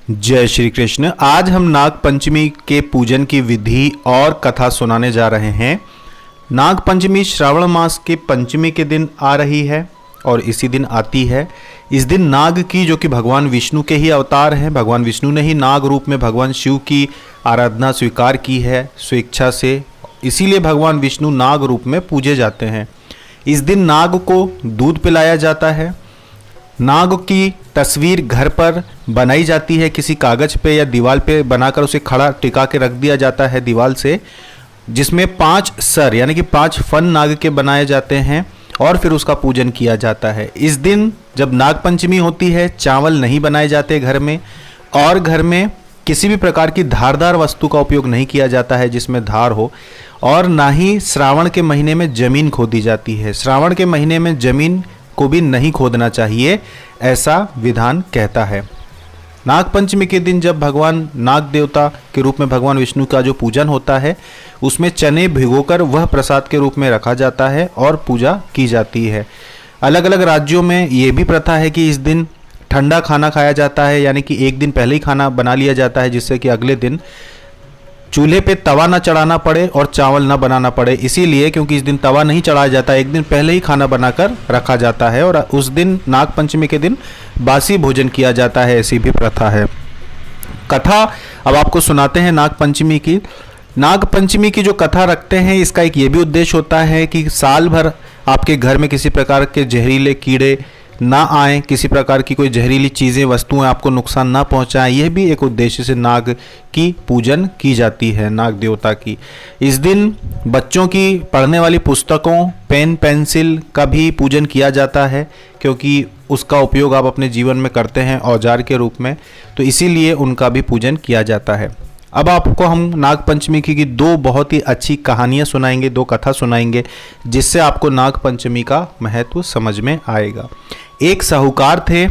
जय श्री कृष्ण। आज हम नाग पंचमी के पूजन की विधि और कथा सुनाने जा रहे हैं। नाग पंचमी श्रावण मास के पंचमी के दिन आ रही है और इसी दिन आती है। इस दिन नाग की, जो कि भगवान विष्णु के ही अवतार हैं, भगवान विष्णु ने ही नाग रूप में भगवान शिव की आराधना स्वीकार की है स्वेच्छा से, इसीलिए भगवान विष्णु नाग रूप में पूजे जाते हैं। इस दिन नाग को दूध पिलाया जाता है। नाग की तस्वीर घर पर बनाई जाती है, किसी कागज़ पे या दीवार पे बनाकर उसे खड़ा टिका के रख दिया जाता है दीवार से, जिसमें 5 सर यानी कि 5 फन नाग के बनाए जाते हैं और फिर उसका पूजन किया जाता है। इस दिन जब नाग पंचमी होती है, चावल नहीं बनाए जाते घर में, और घर में किसी भी प्रकार की धारदार वस्तु का उपयोग नहीं किया जाता है जिसमें धार हो, और ना ही श्रावण के महीने में जमीन खोदी जाती है। श्रावण के महीने में जमीन को भी नहीं खोदना चाहिए, ऐसा विधान कहता है। नाग पंचमी के दिन जब भगवान नाग देवता के रूप में भगवान विष्णु का जो पूजन होता है, उसमें चने भिगोकर वह प्रसाद के रूप में रखा जाता है और पूजा की जाती है। अलग अलग राज्यों में ये भी प्रथा है कि इस दिन ठंडा खाना खाया जाता है, यानी कि एक दिन पहले ही खाना बना लिया जाता है, जिससे कि अगले दिन चूल्हे पे तवा ना चढ़ाना पड़े और चावल ना बनाना पड़े। इसीलिए क्योंकि इस दिन तवा नहीं चढ़ाया जाता, एक दिन पहले ही खाना बनाकर रखा जाता है और उस दिन नाग पंचमी के दिन बासी भोजन किया जाता है, ऐसी भी प्रथा है। कथा अब आपको सुनाते हैं नाग पंचमी की। नाग पंचमी की जो कथा रखते हैं, इसका एक ये भी उद्देश्य होता है कि साल भर आपके घर में किसी प्रकार के जहरीले कीड़े ना आए, किसी प्रकार की कोई जहरीली चीज़ें वस्तुएं आपको नुकसान ना पहुंचाएं। यह भी एक उद्देश्य से नाग की पूजन की जाती है, नाग देवता की। इस दिन बच्चों की पढ़ने वाली पुस्तकों, पेन पेंसिल का भी पूजन किया जाता है, क्योंकि उसका उपयोग आप अपने जीवन में करते हैं औजार के रूप में, तो इसीलिए उनका भी पूजन किया जाता है। अब आपको हम नाग पंचमी की 2 बहुत ही अच्छी कहानियाँ सुनाएंगे, 2 कथा सुनाएंगे, जिससे आपको नाग पंचमी का महत्व समझ में आएगा। एक साहूकार थे,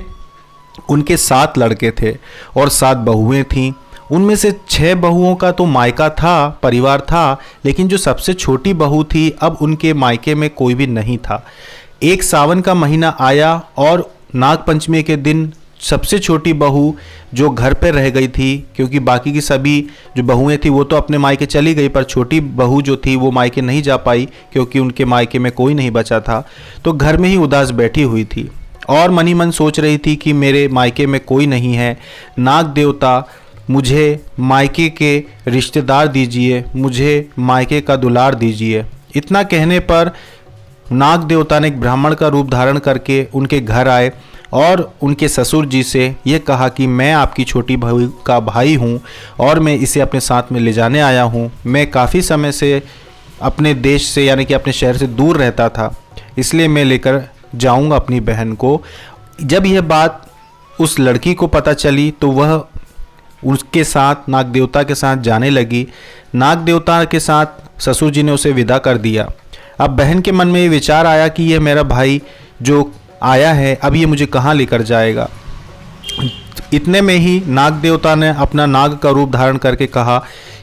उनके 7 लड़के थे और 7 बहुएं थीं। उनमें से 6 बहुओं का तो मायका था, परिवार था, लेकिन जो सबसे छोटी बहू थी, अब उनके मायके में कोई भी नहीं था। एक सावन का महीना आया और नाग पंचमी के दिन सबसे छोटी बहू जो घर पर रह गई थी, क्योंकि बाकी की सभी जो बहुएं थी वो तो अपने मायके चली गई, पर छोटी बहू जो थी वो मायके नहीं जा पाई क्योंकि उनके मायके में कोई नहीं बचा था, तो घर में ही उदास बैठी हुई थी और मनी मन सोच रही थी कि मेरे मायके में कोई नहीं है, नाग देवता मुझे मायके के रिश्तेदार दीजिए, मुझे मायके का दुलार दीजिए। इतना कहने पर नाग देवता ने एक ब्राह्मण का रूप धारण करके उनके घर आए और उनके ससुर जी से ये कहा कि मैं आपकी छोटी बहू का भाई हूँ और मैं इसे अपने साथ में ले जाने आया हूँ। मैं काफ़ी समय से अपने देश से यानी कि अपने शहर से दूर रहता था, इसलिए मैं लेकर जाऊँगा अपनी बहन को। जब यह बात उस लड़की को पता चली तो वह उसके साथ नाग देवता के साथ जाने लगी। नाग देवता के साथ ससुर जी ने उसे विदा कर दिया। अब बहन के मन में ये विचार आया कि यह मेरा भाई जो आया है, अब ये मुझे कहाँ लेकर जाएगा। इतने में ही नाग देवता ने अपना नाग का रूप धारण करके कहा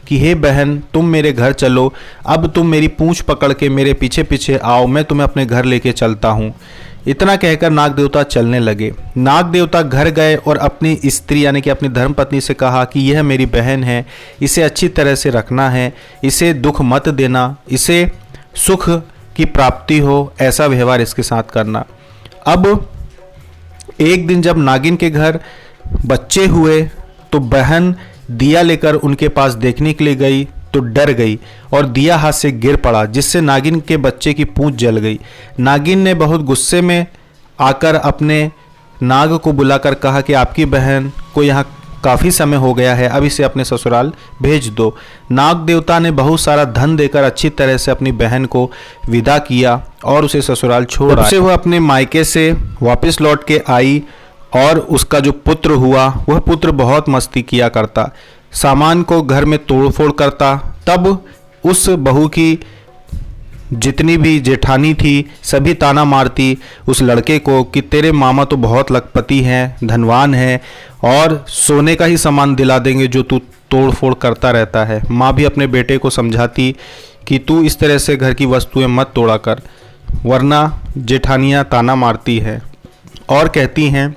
कि हे बहन, तुम मेरे घर चलो, अब तुम मेरी पूंछ पकड़ के मेरे पीछे पीछे आओ, मैं तुम्हें अपने घर लेके चलता हूँ। इतना कहकर नाग देवता चलने लगे। नाग देवता घर गए और अपनी स्त्री यानी कि अपनी धर्मपत्नी से कहा कि यह मेरी बहन है, इसे अच्छी तरह से रखना है, इसे दुख मत देना, इसे सुख की प्राप्ति हो, ऐसा व्यवहार इसके साथ करना। अब एक दिन जब नागिन के घर बच्चे हुए तो बहन दिया लेकर उनके पास देखने के लिए गई तो डर गई और दिया हाथ से गिर पड़ा, जिससे नागिन के बच्चे की पूंछ जल गई। नागिन ने बहुत गुस्से में आकर अपने नाग को बुलाकर कहा कि आपकी बहन को यहाँ काफ़ी समय हो गया है, अब इसे अपने ससुराल भेज दो। नाग देवता ने बहुत सारा धन देकर अच्छी तरह से अपनी बहन को विदा किया और उसे ससुराल छोड़ आए। वह अपने मायके से वापस लौट के आई और उसका जो पुत्र हुआ, वह पुत्र बहुत मस्ती किया करता, सामान को घर में तोड़फोड़ करता। तब उस बहू की जितनी भी जेठानी थी सभी ताना मारती उस लड़के को कि तेरे मामा तो बहुत लखपति हैं, धनवान हैं और सोने का ही सामान दिला देंगे जो तू तोड़ फोड़ करता रहता है। माँ भी अपने बेटे को समझाती कि तू इस तरह से घर की वस्तुएं मत तोड़ा कर, वरना जेठानियाँ ताना मारती है और कहती हैं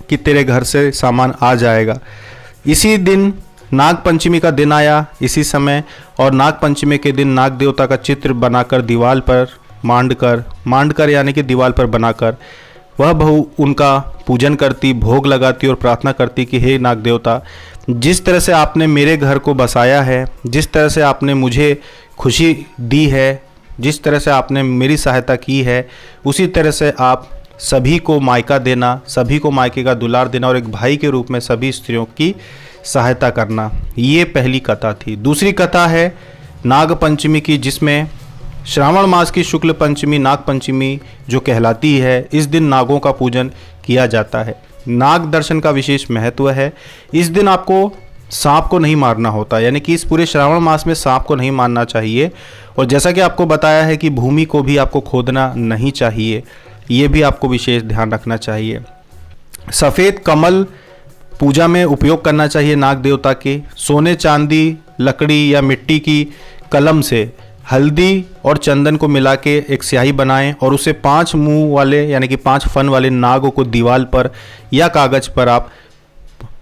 कि तेरे घर से सामान आ जाएगा। इसी दिन नाग पंचमी का दिन आया इसी समय, और नाग पंचमी के दिन नाग देवता का चित्र बनाकर दीवार पर मांडकर यानी कि दीवार पर बनाकर वह बहू उनका पूजन करती, भोग लगाती और प्रार्थना करती कि हे नाग देवता, जिस तरह से आपने मेरे घर को बसाया है, जिस तरह से आपने मुझे खुशी दी है, जिस तरह से आपने मेरी सहायता की है, उसी तरह से आप सभी को मायका देना, सभी को मायके का दुलार देना और एक भाई के रूप में सभी स्त्रियों की सहायता करना। ये पहली कथा थी। दूसरी कथा है नाग पंचमी की, जिसमें श्रावण मास की शुक्ल पंचमी नाग पंचमी जो कहलाती है, इस दिन नागों का पूजन किया जाता है। नाग दर्शन का विशेष महत्व है। इस दिन आपको सांप को नहीं मारना होता, यानी कि इस पूरे श्रावण मास में सांप को नहीं मारना चाहिए। और जैसा कि आपको बताया है कि भूमि को भी आपको खोदना नहीं चाहिए, ये भी आपको विशेष ध्यान रखना चाहिए। सफ़ेद कमल पूजा में उपयोग करना चाहिए नाग देवता के। सोने चांदी लकड़ी या मिट्टी की कलम से हल्दी और चंदन को मिला के एक स्याही बनाएं और उसे 5 मुंह वाले यानी कि 5 फन वाले नागों को दीवार पर या कागज़ पर आप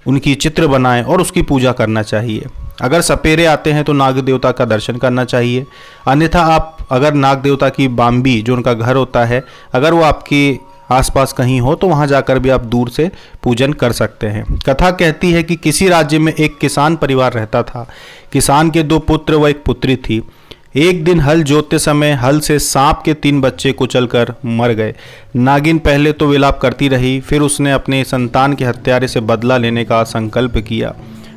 उनकी चित्र बनाएं और उसकी पूजा करना चाहिए। अगर सपेरे आते हैं तो नाग देवता का दर्शन करना चाहिए। अन्यथा आप अगर नाग देवता की बाम्बी जो उनका घर होता है, अगर वो आपके आसपास कहीं हो तो वहाँ जाकर भी आप दूर से पूजन कर सकते हैं। कथा कहती है कि किसी राज्य में एक किसान परिवार रहता था। किसान के 2 पुत्र व 1 पुत्री थी। एक दिन हल जोतते समय हल से सांप के 3 बच्चे कुचलकर मर गए। नागिन पहले तो विलाप करती रही, फिर उसने अपने संतान के हत्यारे से बदला लेने का संकल्प किया।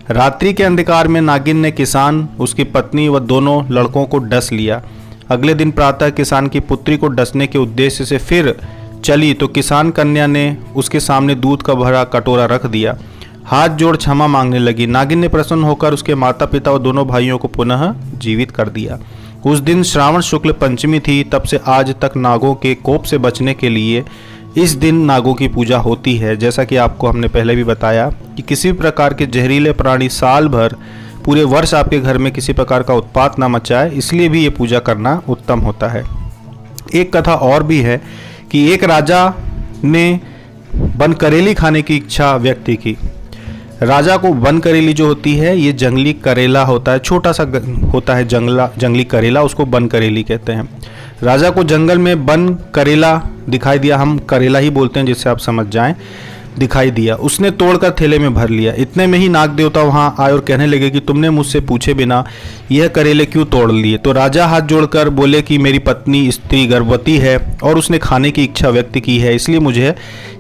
रात्रि के अंधकार में नागिन ने किसान, उसकी पत्नी व दोनों लड़कों को डस लिया। अगले दिन प्रातः किसान की पुत्री को डसने के उद्देश्य से फिर चली तो किसान कन्या ने उसके सामने दूध का भरा कटोरा रख दिया। हाथ जोड़ क्षमा मांगने लगी। नागिन ने प्रसन्न होकर उसके माता पिता और दोनों भाइयों को पुनः जीवित कर दिया। उस दिन श्रावण शुक्ल पंचमी थी। तब से आज तक नागों के कोप से बचने के लिए इस दिन नागों की पूजा होती है। जैसा कि आपको हमने पहले भी बताया कि किसी भी प्रकार के जहरीले प्राणी साल भर पूरे वर्ष आपके घर में किसी प्रकार का उत्पात ना मचाए, इसलिए भी ये पूजा करना उत्तम होता है। एक कथा और भी है कि एक राजा ने बन करेली खाने की इच्छा व्यक्त की। राजा को वन करेली जो होती है, ये जंगली करेला होता है, छोटा सा होता है जंगली करेला, उसको बन करेली कहते हैं। राजा को जंगल में बन करेला दिखाई दिया, हम करेला ही बोलते हैं जिससे आप समझ जाएं, दिखाई दिया। उसने तोड़कर थैले में भर लिया। इतने में ही नाग देवता वहाँ आए और कहने लगे कि तुमने मुझसे पूछे बिना यह करेले क्यों तोड़ लिए। तो राजा हाथ जोड़कर बोले कि मेरी पत्नी स्त्री गर्भवती है और उसने खाने की इच्छा व्यक्त की है, इसलिए मुझे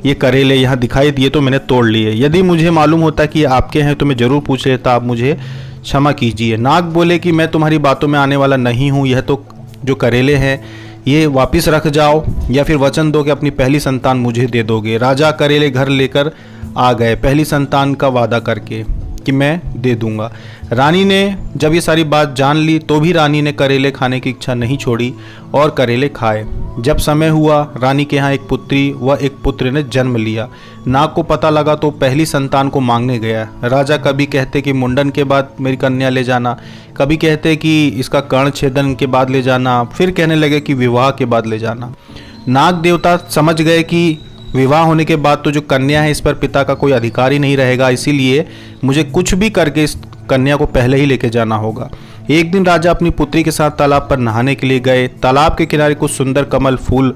ये करेले यहाँ दिखाई दिए तो मैंने तोड़ लिए। यदि मुझे मालूम होता कि ये आपके हैं तो मैं ज़रूर पूछ लेता, आप मुझे क्षमा कीजिए। नाग बोले कि मैं तुम्हारी बातों में आने वाला नहीं हूँ, यह तो जो करेले हैं ये वापस रख जाओ या फिर वचन दो कि अपनी पहली संतान मुझे दे दोगे। राजा करेले घर लेकर आ गए, पहली संतान का वादा करके कि मैं दे दूंगा। रानी ने जब ये सारी बात जान ली तो भी रानी ने करेले खाने की इच्छा नहीं छोड़ी और करेले खाए। जब समय हुआ, रानी के यहाँ एक पुत्री व एक पुत्र ने जन्म लिया। नाग को पता लगा तो पहली संतान को मांगने गया। राजा कभी कहते कि मुंडन के बाद मेरी कन्या ले जाना, कभी कहते कि इसका कर्ण छेदन के बाद ले जाना, फिर कहने लगे कि विवाह के बाद ले जाना। नाग देवता समझ गए कि विवाह होने के बाद तो जो कन्या है इस पर पिता का कोई अधिकार ही नहीं रहेगा, इसीलिए मुझे कुछ भी करके इस कन्या को पहले ही लेके जाना होगा। एक दिन राजा अपनी पुत्री के साथ तालाब पर नहाने के लिए गए। तालाब के किनारे कुछ सुंदर कमल फूल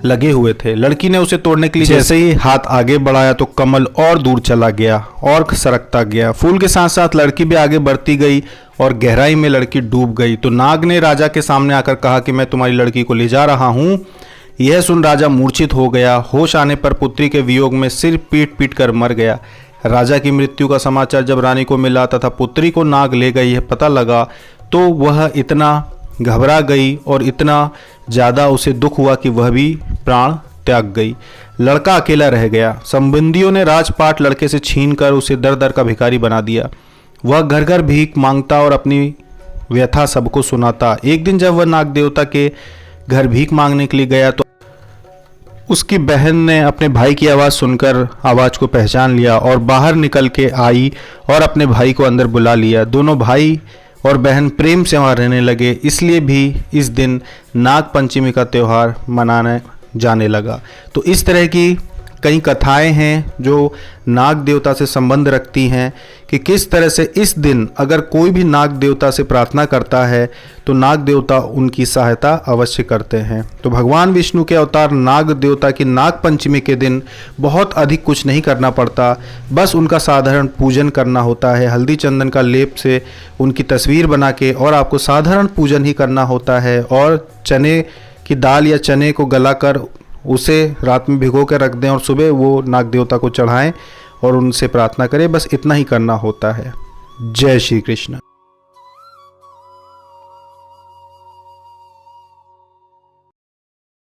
लगे हुए थे। लड़की ने उसे तोड़ने के लिए जैसे ही हाथ आगे बढ़ाया तो कमल और दूर चला गया और सरकता गया। फूल के साथ साथ लड़की भी आगे बढ़ती गई और गहराई में लड़की डूब गई। तो नाग ने राजा के सामने आकर कहा कि मैं तुम्हारी लड़की को ले जा रहा हूँ। यह सुन राजा मूर्छित हो गया। होश आने पर पुत्री के वियोग में सिर पीट पीट कर मर गया। राजा की मृत्यु का समाचार जब रानी को मिला तथा पुत्री को नाग ले गई यह पता लगा तो वह इतना घबरा गई और इतना ज़्यादा उसे दुख हुआ कि वह भी प्राण त्याग गई। लड़का अकेला रह गया। संबंधियों ने राजपाट लड़के से छीनकर उसे दर दर का भिखारी बना दिया। वह घर घर भीख मांगता और अपनी व्यथा सबको सुनाता। एक दिन जब वह नाग देवता के घर भीख मांगने के लिए गया तो उसकी बहन ने अपने भाई की आवाज़ सुनकर आवाज़ को पहचान लिया और बाहर निकल के आई और अपने भाई को अंदर बुला लिया। दोनों भाई और बहन प्रेम से वहाँ रहने लगे, इसलिए भी इस दिन नाग पंचमी का त्यौहार मनाने जाने लगा। तो इस तरह की कई कथाएं हैं जो नाग देवता से संबंध रखती हैं कि किस तरह से इस दिन अगर कोई भी नाग देवता से प्रार्थना करता है तो नाग देवता उनकी सहायता अवश्य करते हैं। तो भगवान विष्णु के अवतार नाग देवता की नाग पंचमी के दिन बहुत अधिक कुछ नहीं करना पड़ता, बस उनका साधारण पूजन करना होता है। हल्दी चंदन का लेप से उनकी तस्वीर बना के और आपको साधारण पूजन ही करना होता है। और चने की दाल या चने को गलाकर उसे रात में भिगो कर रख दें और सुबह वो नाग देवता को चढ़ाएं और उनसे प्रार्थना करें। बस इतना ही करना होता है। जय श्री कृष्ण।